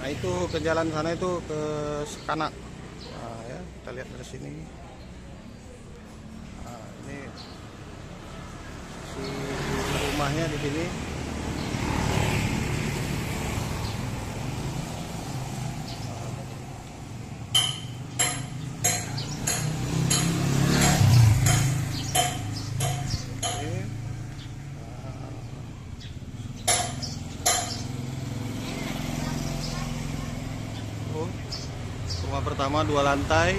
Nah itu ke jalan sana itu ke Sekanak. Nah, ya kita lihat dari sini. Nah, ini si rumahnya di sini. Oh, rumah pertama 2 lantai.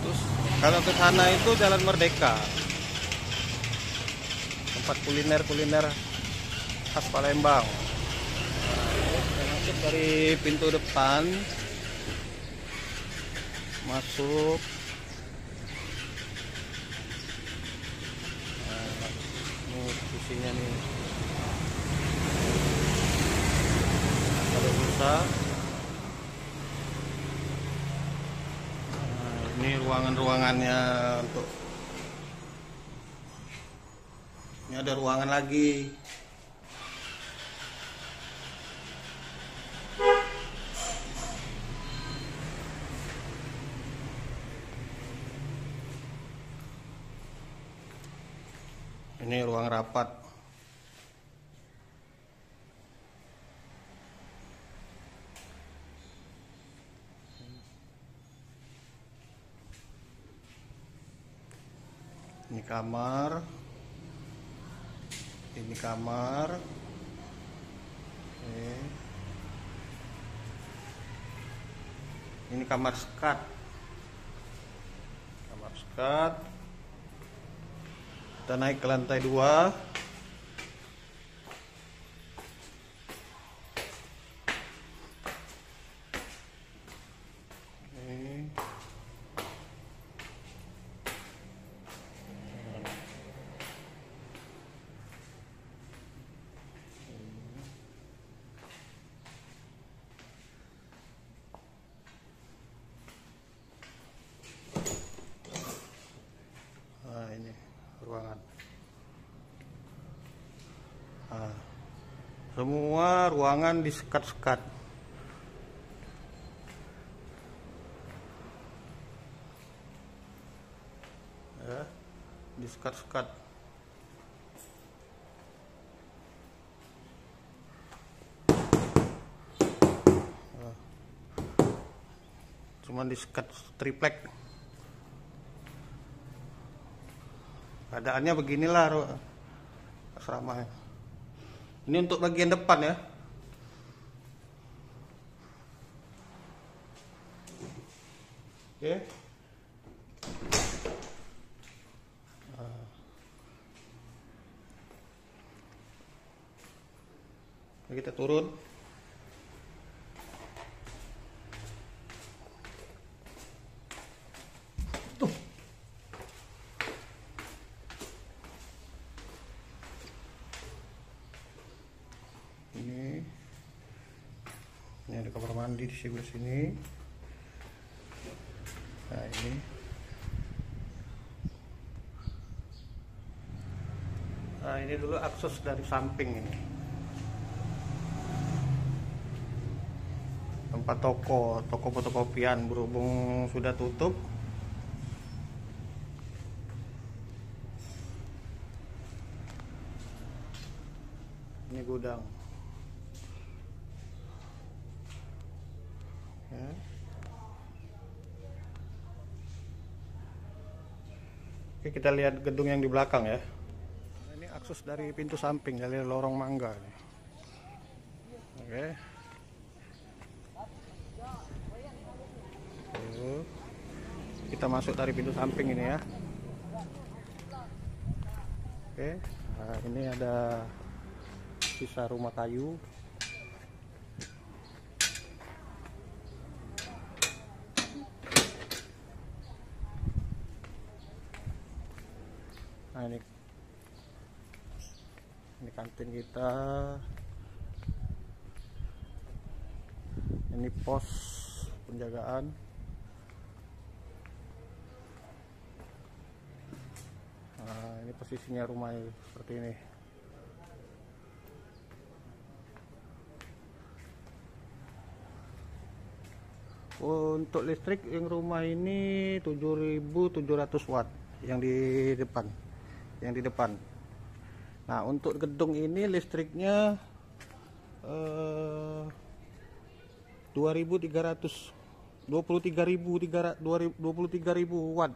Terus kalau ke sana itu Jalan Merdeka, tempat kuliner khas Palembang. Nah, kita masuk dari pintu depan, masuk. Nah, ini posisinya nih. Kalau bisa. Nah, ini ruangan-ruangannya untuk. Ini ada ruangan lagi. Ini ruang rapat. Ini kamar. Ini kamar. Oke. Ini kamar sekat. Kamar sekat. Kita naik ke lantai 2. Oke. Nah, ini ruangan. Nah, semua ruangan disekat-sekat. Ya, disekat-sekat. Nah, cuman disekat triplek. Keadaannya beginilah asramanya. Ini untuk bagian depan ya. Oke. Kita turun. Tuh. Ini ada kamar mandi di sebelah sini. Nah, ini. Nah, ini dulu akses dari samping ini. Tempat toko fotokopian, berhubung sudah tutup. Ini gudang. Ya. Oke, kita lihat gedung yang di belakang ya. Nah, ini akses dari pintu samping dari lorong mangga. Oke. Kita masuk dari pintu samping ini ya. Oke. Nah, ini ada sisa rumah kayu. Nah, ini kantin kita. Ini pos penjagaan. Nah, ini posisinya rumah seperti ini. Untuk listrik yang rumah ini 7.700 watt yang di depan. Nah, untuk gedung ini listriknya 23.000 watt.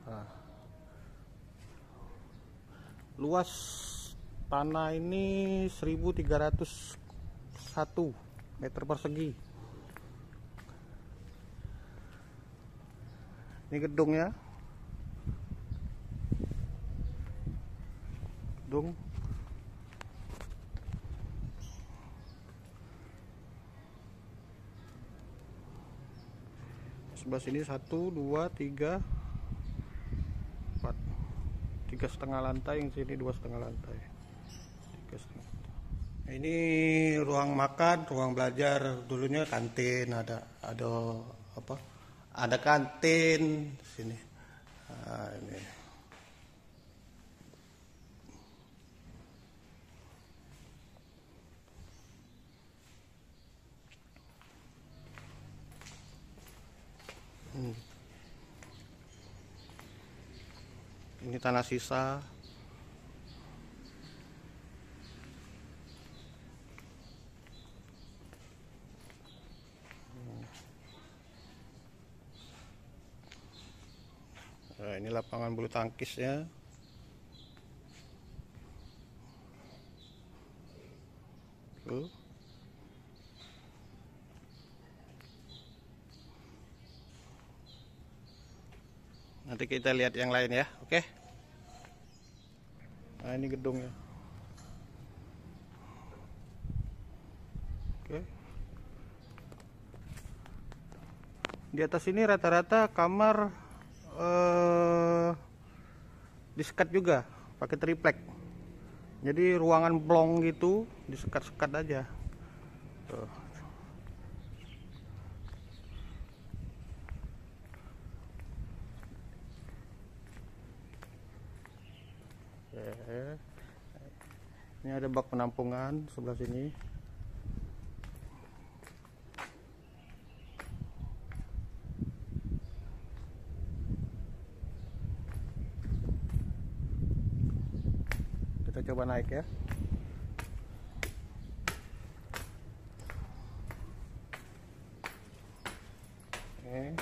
Nah, luas tanah ini 1.301 meter persegi. Ini gedungnya. Gedung. Sebelah sini 1, 2, 3, 4. 3,5 lantai, yang sini 2,5 lantai. 3,5. Ini ruang makan, ruang belajar. Dulunya kantin, ada apa? Ada kantin sini. Nah, ini. Ini tanah sisa. Nah, ini lapangan bulu tangkisnya. Tuh. Nanti kita lihat yang lain ya, oke? Nah, ini gedungnya. Oke. Di atas ini rata-rata kamar disekat juga pakai triplek. Jadi ruangan blong gitu disekat-sekat aja. Tuh. Ini ada bak penampungan sebelah sini. Kita coba naik ya. Oke.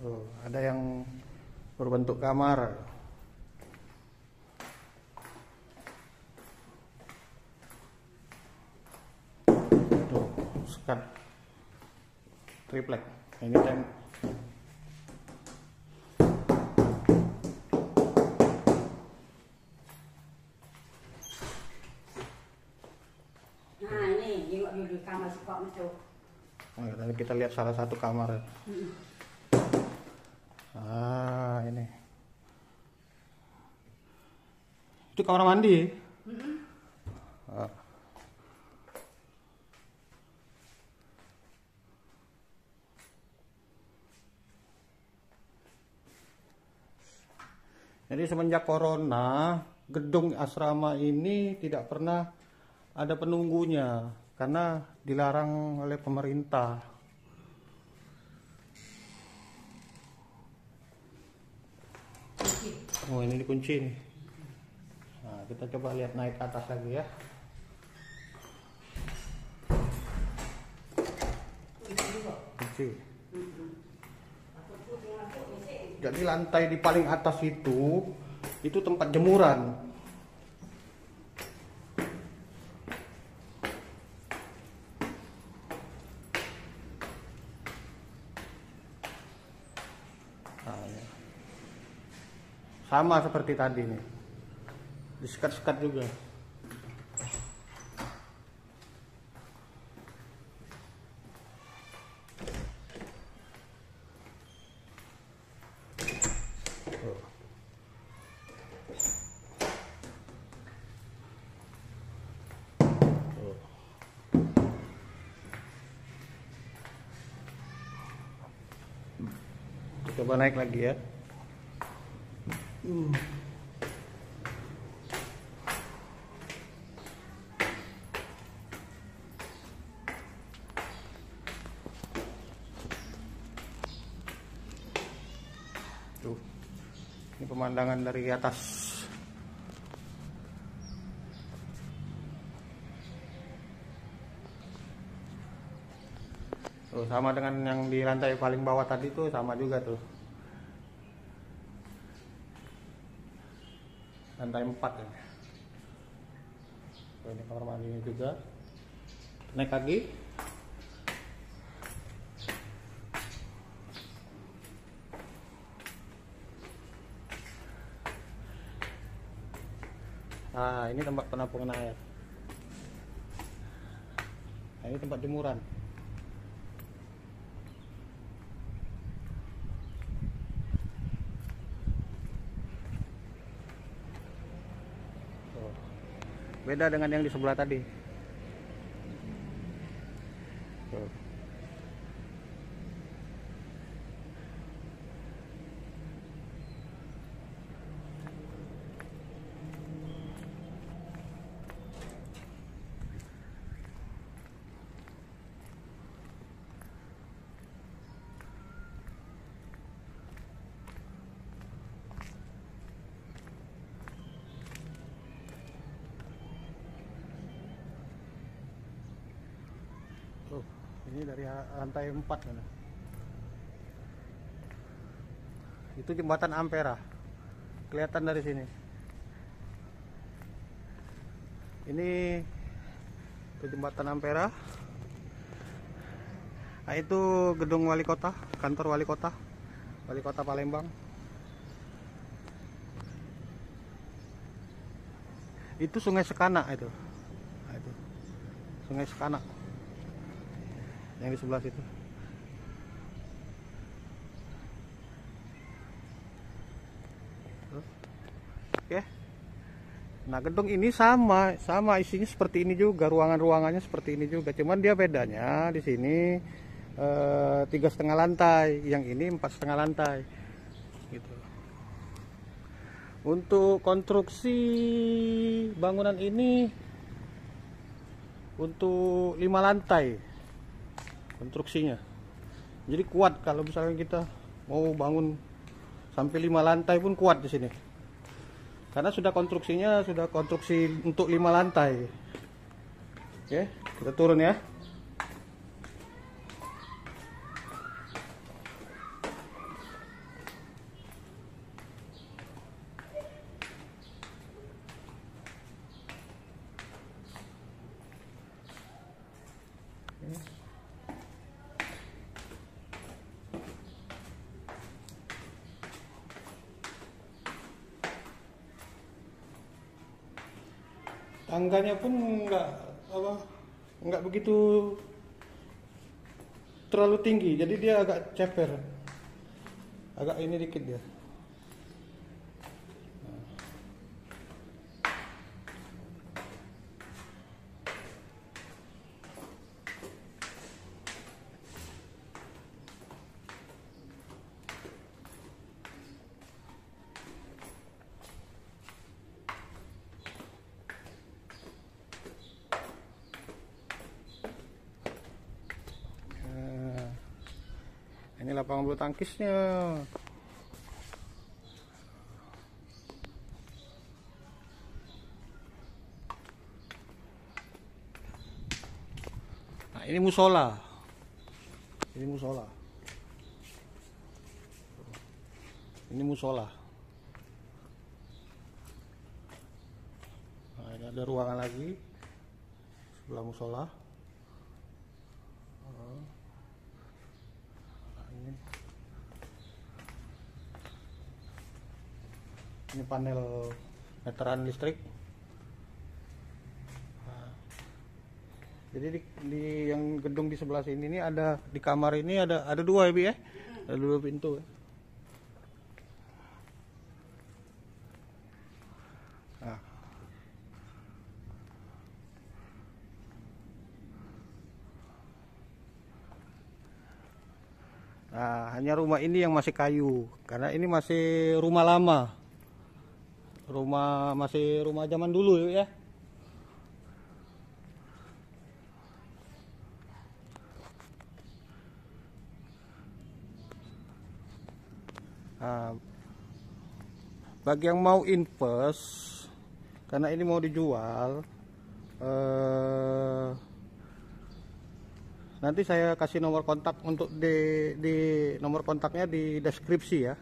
Oh, ada yang berbentuk kamar. Tuh, sekat triplek. Ini tem. Nah, ini jengok dulu kamar suka itu. Oh, nanti kita lihat salah satu kamar. Ah, ini. Itu kamar mandi. Ah. Jadi semenjak corona, gedung asrama ini tidak pernah ada penunggunya karena dilarang oleh pemerintah. Oh, ini dikunci nih. Nah, kita coba lihat naik ke atas lagi ya. Kunci. Jadi lantai di paling atas itu tempat jemuran. Nah, ya. Sama seperti tadi nih, disekat-sekat juga. Coba naik lagi ya. Tuh, ini pemandangan dari atas. Tuh, sama dengan yang di lantai paling bawah tadi tuh, sama juga tuh. Lantai 4 ya. Tuh, ini kamar mandinya juga. Naik lagi. Nah, ini tempat penampungan air. Nah, ini tempat jemuran. Tuh. Beda dengan yang di sebelah tadi. Tuh. Tuh, ini dari lantai 4 mana? Itu jembatan Ampera. Kelihatan dari sini. Ini itu jembatan Ampera. Nah, itu gedung wali kota, kantor wali kota Palembang. Itu Sungai Sekanak itu. Nah, itu Sungai Sekanak yang di sebelah situ. Oke. Nah, gedung ini sama isinya seperti ini juga, ruangannya seperti ini juga. Cuman dia bedanya di sini 3,5 lantai, yang ini 4,5 lantai, gitu. Untuk konstruksi bangunan ini untuk 5 lantai konstruksinya. Jadi kuat kalau misalnya kita mau bangun sampai 5 lantai pun kuat di sini. Karena sudah konstruksi untuk 5 lantai. Oke, kita turun ya. Tangganya pun nggak begitu terlalu tinggi, jadi dia agak ceper, agak ini dikit dia. Ini lapangan bulu tangkisnya. Nah, ini musola. Ini musola. Ini musola. Nah, ini ada ruangan lagi sebelah musola. Ini panel meteran listrik. Nah, jadi di yang gedung di sebelah sini ini ada, di kamar ini ada 2 ya, Bi ya? Ada 2 pintu ya. Nah, hanya rumah ini yang masih kayu, karena ini masih rumah lama. Masih rumah zaman dulu ya. Nah, bagi yang mau invest, karena ini mau dijual, nanti saya kasih nomor kontak untuk di nomor kontaknya di deskripsi ya.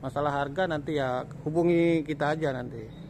Masalah harga nanti ya hubungi kita aja nanti.